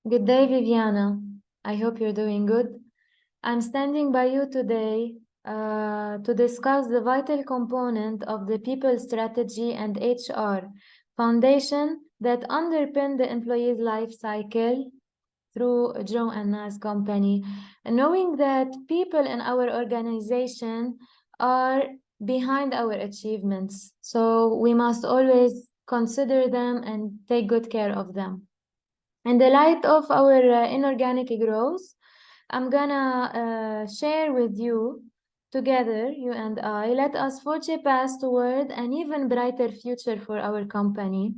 Good day, Viviana. I hope you're doing good. I'm standing by you today to discuss the vital component of the people strategy and HR foundation that underpin the employee's life cycle through Joe and Nas company. And knowing that people in our organization are behind our achievements, so we must always consider them and take good care of them. In the light of our inorganic growth, I'm gonna share with you together, you and I, let us forge a path toward an even brighter future for our company,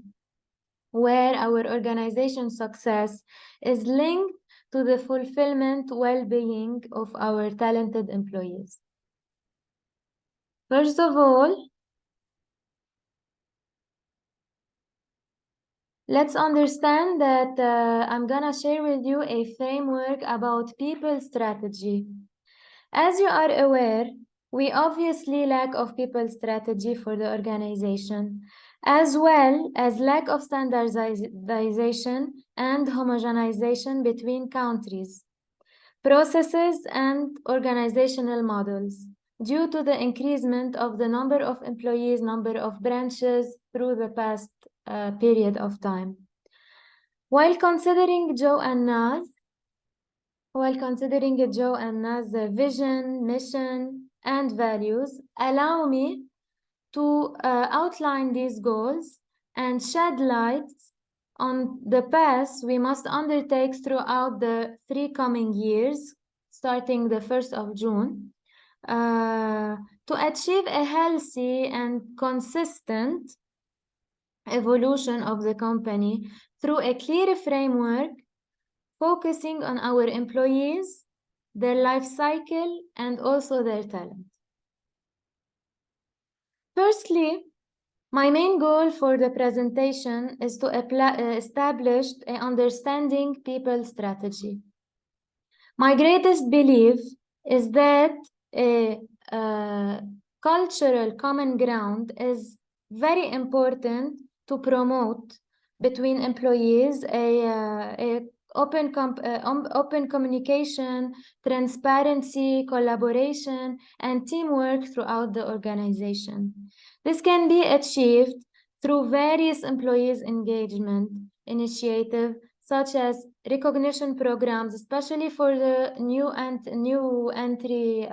where our organization success is linked to the fulfillment, well-being of our talented employees. First of all, let's understand that I'm gonna share with you a framework about people strategy. As you are aware, we obviously lack of people strategy for the organization, as well as lack of standardization and homogenization between countries, processes, and organizational models due to the increasement of the number of employees, number of branches through the past period of time. While considering Joe and Nas, vision, mission, and values, allow me to outline these goals and shed light on the path we must undertake throughout the 3 coming years, starting the 1st of June, to achieve a healthy and consistent evolution of the company through a clear framework focusing on our employees, their life cycle, and also their talent. Firstly, my main goal for the presentation is to establish an understanding people strategy. My greatest belief is that a cultural common ground is very important to promote between employees, a open communication, transparency, collaboration, and teamwork throughout the organization. This can be achieved through various employees engagement initiatives, such as recognition programs, especially for the new entry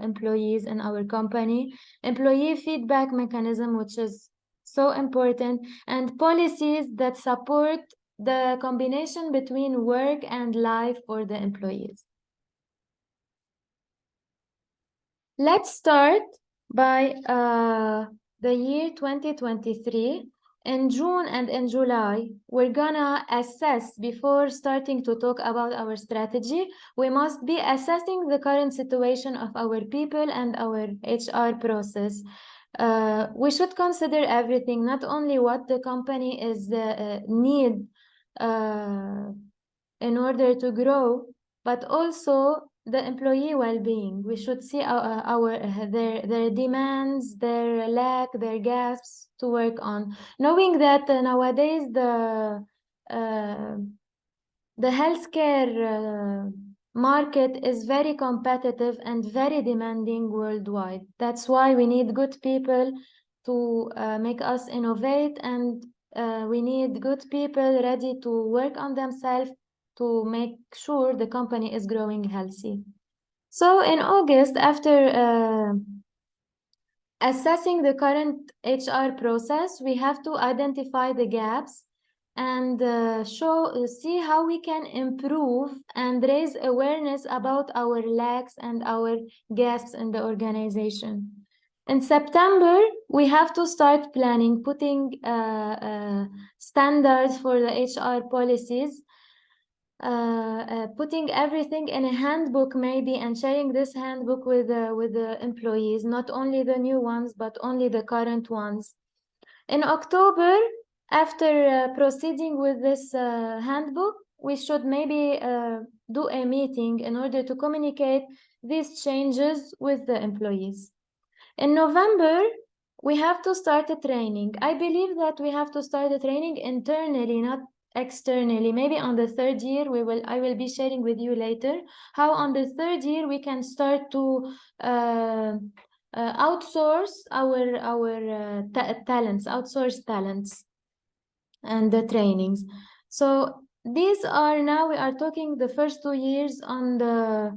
employees in our company, employee feedback mechanism, which is so important, and policies that support the combination between work and life for the employees. Let's start by the year 2023. In June and in July, we're gonna assess, before starting to talk about our strategy, we must be assessing the current situation of our people and our HR process. We should consider everything, not only what the company is need in order to grow, but also the employee well-being. We should see their demands, their lack, their gaps to work on. Knowing that nowadays the healthcare market is very competitive and very demanding worldwide. That's why we need good people to make us innovate, and we need good people ready to work on themselves to make sure the company is growing healthy. So in August, after assessing the current HR process, we have to identify the gaps and see how we can improve and raise awareness about our lacks and our gaps in the organization. In September, we have to start planning, putting standards for the HR policies, putting everything in a handbook maybe, and sharing this handbook with the employees, not only the new ones, but only the current ones. In October, after proceeding with this handbook, we should maybe do a meeting in order to communicate these changes with the employees. In November, we have to start a training. I believe that we have to start a training internally, not externally. Maybe on the third year, I will be sharing with you later how on the third year we can start to outsource our talents, outsource talents and the trainings. So these are, now we are talking the first 2 years on a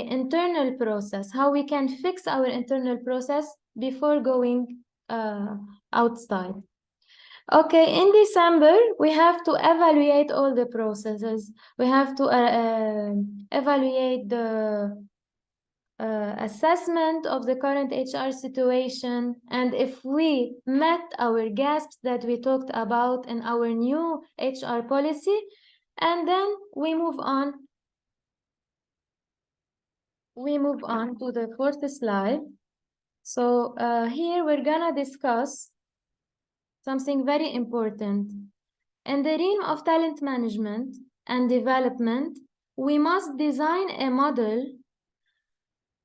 internal process, how we can fix our internal process before going outside. Okay, in December, we have to evaluate all the processes. We have to evaluate the assessment of the current HR situation, and if we met our gaps that we talked about in our new HR policy, and then we move on. We move on to the fourth slide. So here we're gonna discuss something very important. In the realm of talent management and development, we must design a model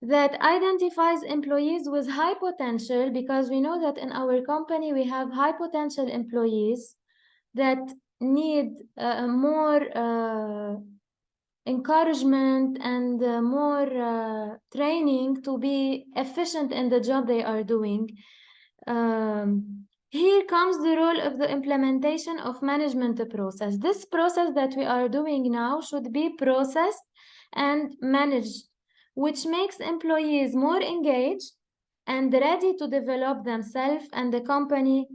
that identifies employees with high potential, because we know that in our company we have high potential employees that need more encouragement and more training to be efficient in the job they are doing. Here comes the role of the implementation of management process. This process that we are doing now should be processed and managed, which makes employees more engaged and ready to develop themselves and the company.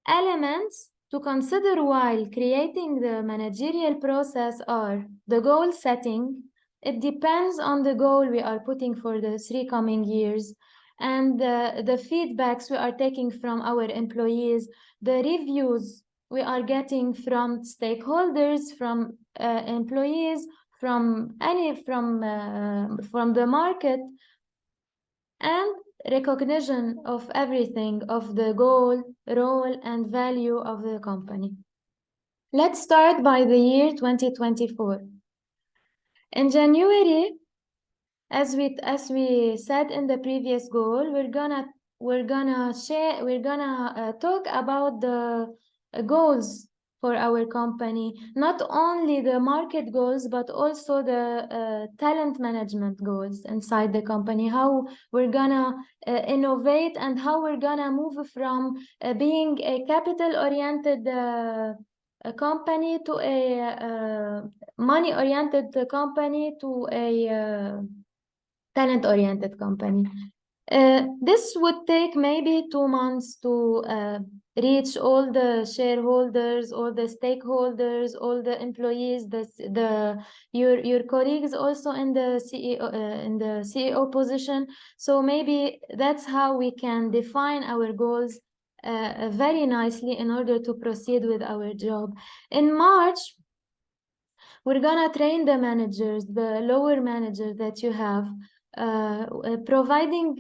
Elements to consider while creating the managerial process are the goal setting. It depends on the goal we are putting for the 3 coming years, and the feedbacks we are taking from our employees, the reviews we are getting from stakeholders, from employees, from the market, and recognition of everything, of the goal, role, and value of the company. Let's start by the year 2024. In January, as we said in the previous goal, we're gonna talk about the goals for our company, not only the market goals, but also the talent management goals inside the company, how we're gonna innovate and how we're gonna move from being a capital-oriented a company to a money-oriented company to a talent-oriented company. This would take maybe 2 months to reach all the shareholders, all the stakeholders, all the employees, your colleagues also in the CEO position. So maybe that's how we can define our goals very nicely in order to proceed with our job. In March, we're gonna train the managers, the lower managers that you have, providing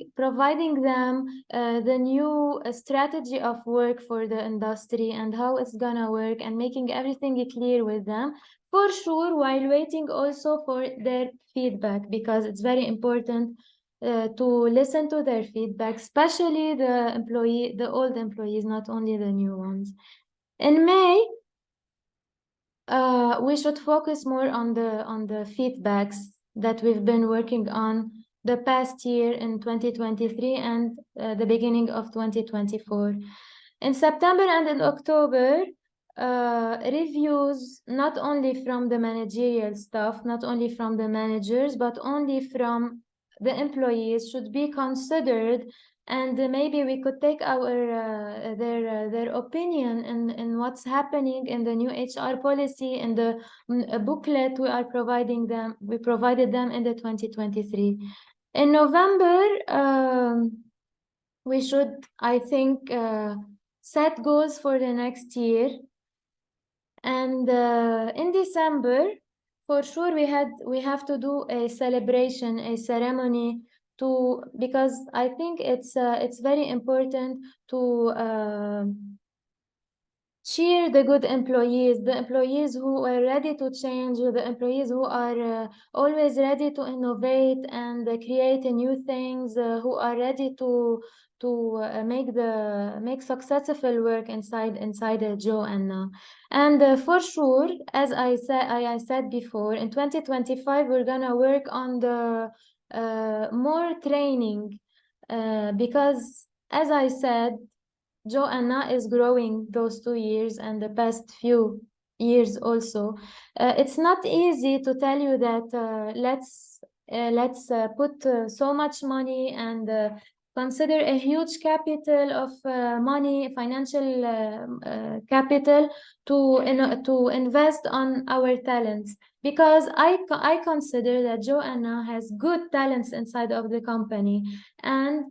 them the new strategy of work for the industry and how it's gonna work, and making everything clear with them, for sure, while waiting also for their feedback, because it's very important to listen to their feedback, especially the old employees, not only the new ones. In May, we should focus more on the feedbacks that we've been working on the past year in 2023 and the beginning of 2024. In September and in October, reviews, not only from the managerial staff, not only from the managers, but only from the employees, should be considered, and maybe we could take their opinion in what's happening in the new HR policy and the booklet we provided them in the 2023. In November, we should, I think, set goals for the next year. And in December, for sure, we have to do a celebration, a ceremony, because I think it's very important to cheer the good employees, the employees who are ready to change, the employees who are always ready to innovate and create new things, who are ready to make successful work inside Joanna. And for sure, as I said before, in 2025 we're gonna work on the more training because, as I said, Joanna is growing those 2 years and the past few years also. It's not easy to tell you that let's put so much money and consider a huge capital of money, financial capital to invest on our talents, because I consider that Joanna has good talents inside of the company, and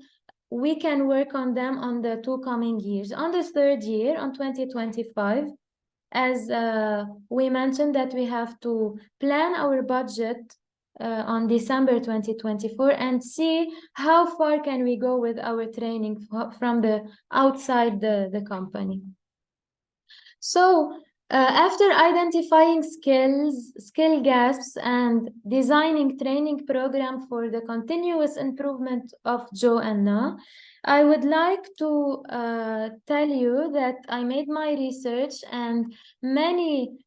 we can work on them on the 2 coming years. On the 3rd year, on 2025, as we mentioned that we have to plan our budget on December 2024 and see how far can we go with our training from the outside the company. So after identifying skill gaps and designing training program for the continuous improvement of Joanna, I would like to tell you that I made my research, and many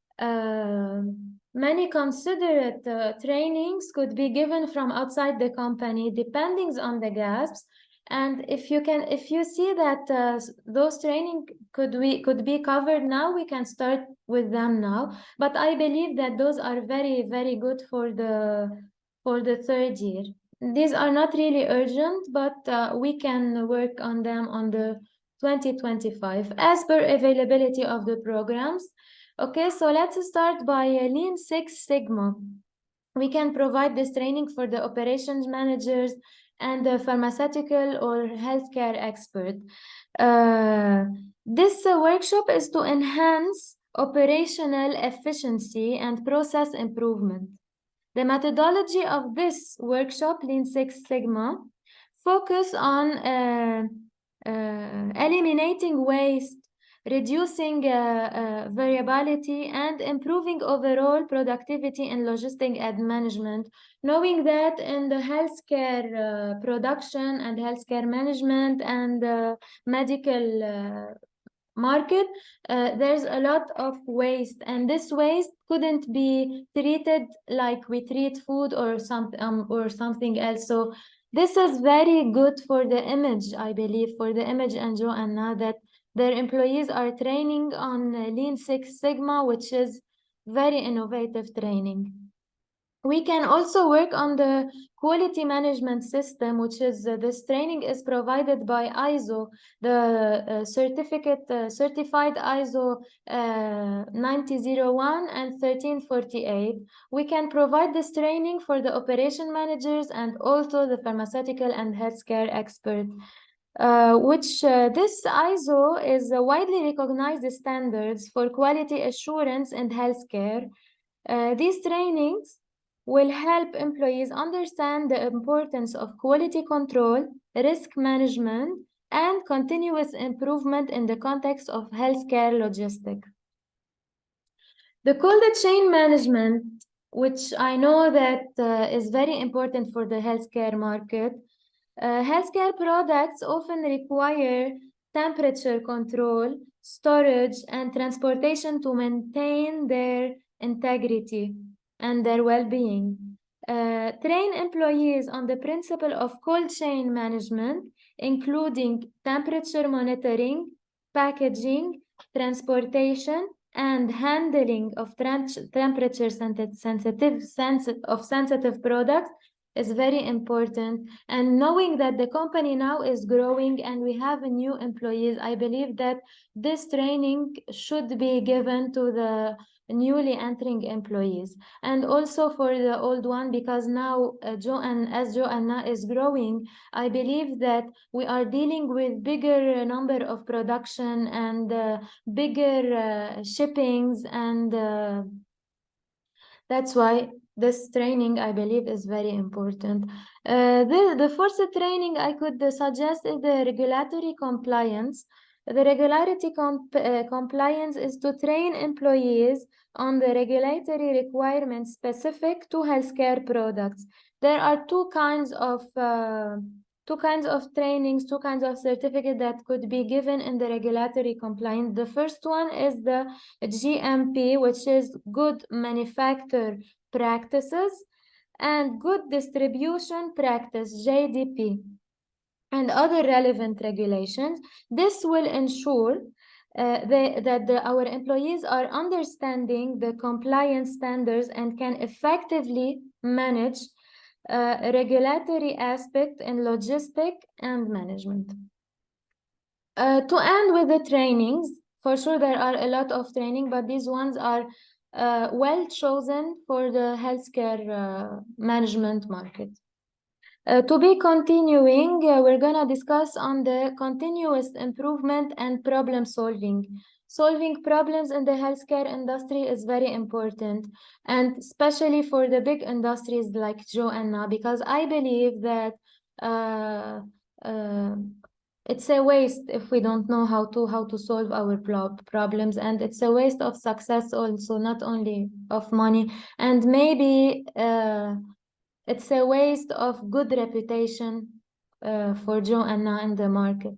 considerate trainings could be given from outside the company depending on the gaps. And if you see that those training could be covered now, we can start with them now. But I believe that those are very, very good for the 3rd year. These are not really urgent, but we can work on them on the 2025 as per availability of the programs. Okay, so let's start by Lean Six Sigma. We can provide this training for the operations managers and the pharmaceutical or healthcare expert. This workshop is to enhance operational efficiency and process improvement. The methodology of this workshop, Lean Six Sigma, focus on eliminating waste, reducing variability, and improving overall productivity in logistics and management, knowing that in the healthcare production and healthcare management and medical market, there's a lot of waste, and this waste couldn't be treated like we treat food or something else. So this is very good for the image, I believe, for the image and Joanna, that their employees are training on Lean Six Sigma, which is very innovative training. We can also work on the quality management system, which is this training is provided by ISO, the certified ISO 9001 and 1348. We can provide this training for the operation managers and also the pharmaceutical and healthcare experts. This ISO is a widely recognized standards for quality assurance in healthcare. These trainings will help employees understand the importance of quality control, risk management, and continuous improvement in the context of healthcare logistics. The cold chain management, which I know that is very important for the healthcare market. Healthcare products often require temperature control, storage, and transportation to maintain their integrity and their well-being. Train employees on the principle of cold chain management, including temperature monitoring, packaging, transportation, and handling of temperature sensitive products is very important. And knowing that the company now is growing and we have new employees, I believe that this training should be given to the newly entering employees, and also for the old one, because now as Joanna is growing, I believe that we are dealing with bigger number of production and bigger shippings, and that's why this training, I believe, is very important. The fourth training I could suggest is the regulatory compliance. The regulatory compliance is to train employees on the regulatory requirements specific to healthcare products. There are two kinds of two kinds of trainings, two kinds of certificate that could be given in the regulatory compliance. The first one is the GMP, which is Good Manufacture Practices, and Good Distribution Practice, JDP, and other relevant regulations. This will ensure our employees are understanding the compliance standards and can effectively manage regulatory aspect in logistic and management. To end with the trainings, for sure there are a lot of training, but these ones are well chosen for the healthcare management market. To be continuing, we're gonna discuss on the continuous improvement and problem solving. Solving problems in the healthcare industry is very important, and especially for the big industries like Joanna, because I believe that it's a waste if we don't know how to solve our problems, and it's a waste of success also, not only of money, and maybe it's a waste of good reputation for Joanna in the market.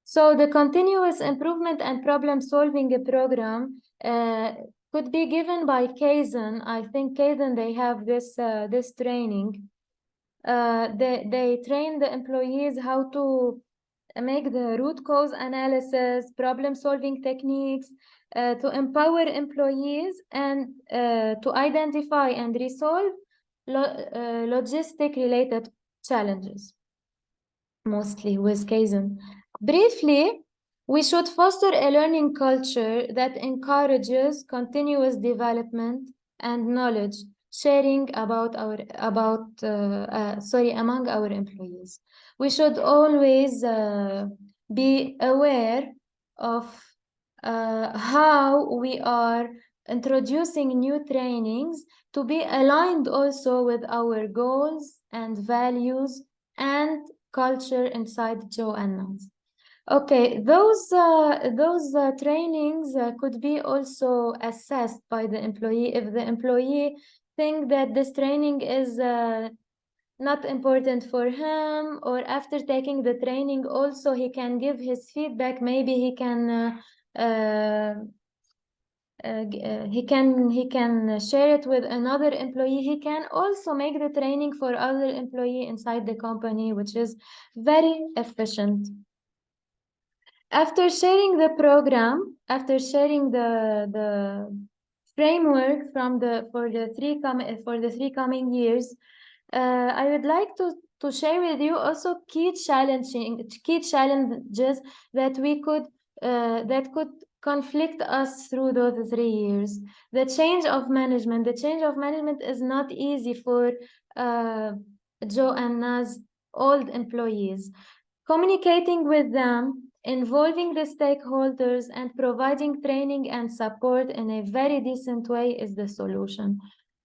So the continuous improvement and problem solving program could be given by Kaizen. I think Kaizen, they have this training. They train the employees how to make the root cause analysis, problem solving techniques, to empower employees and to identify and resolve logistic related challenges, mostly with Kaizen. Briefly, we should foster a learning culture that encourages continuous development and knowledge sharing among our employees. We should always be aware of how we are introducing new trainings to be aligned also with our goals and values and culture inside Joanna's. Okay, those trainings could be also assessed by the employee. If the employee think that this training is not important for him, or after taking the training also he can give his feedback, maybe he can he can share it with another employee. He can also make the training for other employee inside the company, which is very efficient. After sharing the program, after sharing the framework for the three coming years, I would like to share with you also key challenges that could conflict us through those 3 years. The change of management. The change of management is not easy for Joanna's old employees. Communicating with them, involving the stakeholders, and providing training and support in a very decent way is the solution.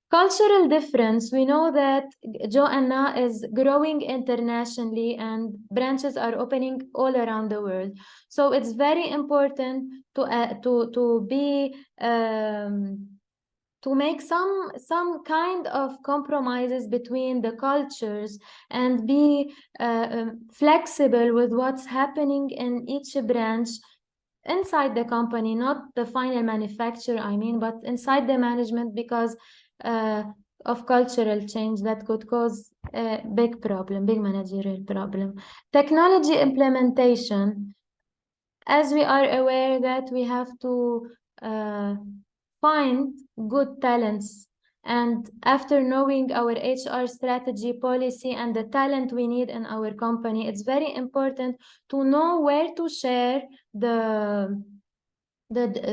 Cultural difference. We know that Joanna is growing internationally and branches are opening all around the world. So it's very important to make some kind of compromises between the cultures and be flexible with what's happening in each branch inside the company, not the final manufacturer, I mean, but inside the management, because of cultural change that could cause a big managerial problem. Technology implementation. As we are aware that we have to find good talents, and after knowing our HR strategy, policy, and the talent we need in our company, it's very important to know where to share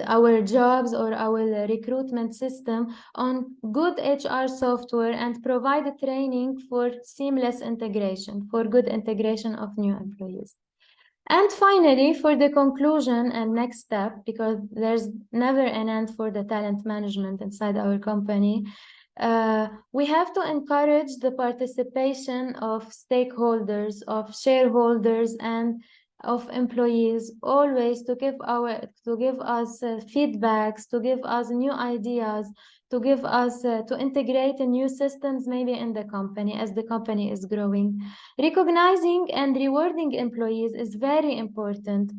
our jobs or our recruitment system on good HR software and provide training for seamless integration, for good integration of new employees. And finally, for the conclusion and next step, because there's never an end for the talent management inside our company, we have to encourage the participation of stakeholders, of shareholders, and of employees, always to give us feedbacks, to give us new ideas, to give us, to integrate new systems maybe in the company as the company is growing. Recognizing and rewarding employees is very important,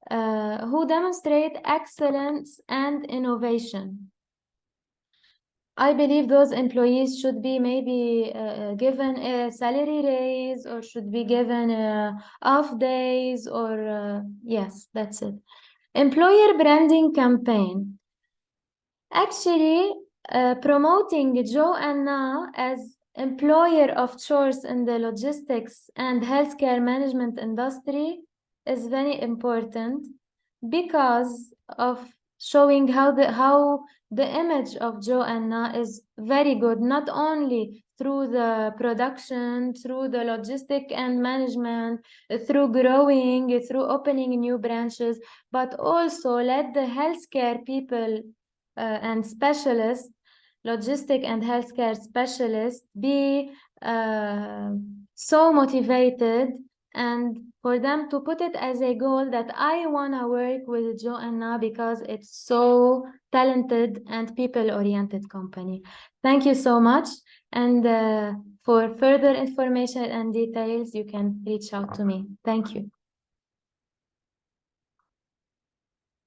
who demonstrate excellence and innovation. I believe those employees should be maybe given a salary raise, or should be given off days, or yes, that's it. Employer branding campaign. Actually, promoting Joanna as employer of choice in the logistics and healthcare management industry is very important, because of showing how the image of Joanna is very good, not only through the production, through the logistic and management, through growing, through opening new branches, but also let the healthcare people and specialists, logistic and healthcare specialists, be so motivated, and for them to put it as a goal that I want to work with Joanna because it's so talented and people-oriented company. Thank you so much. And for further information and details, you can reach out to me. Thank you.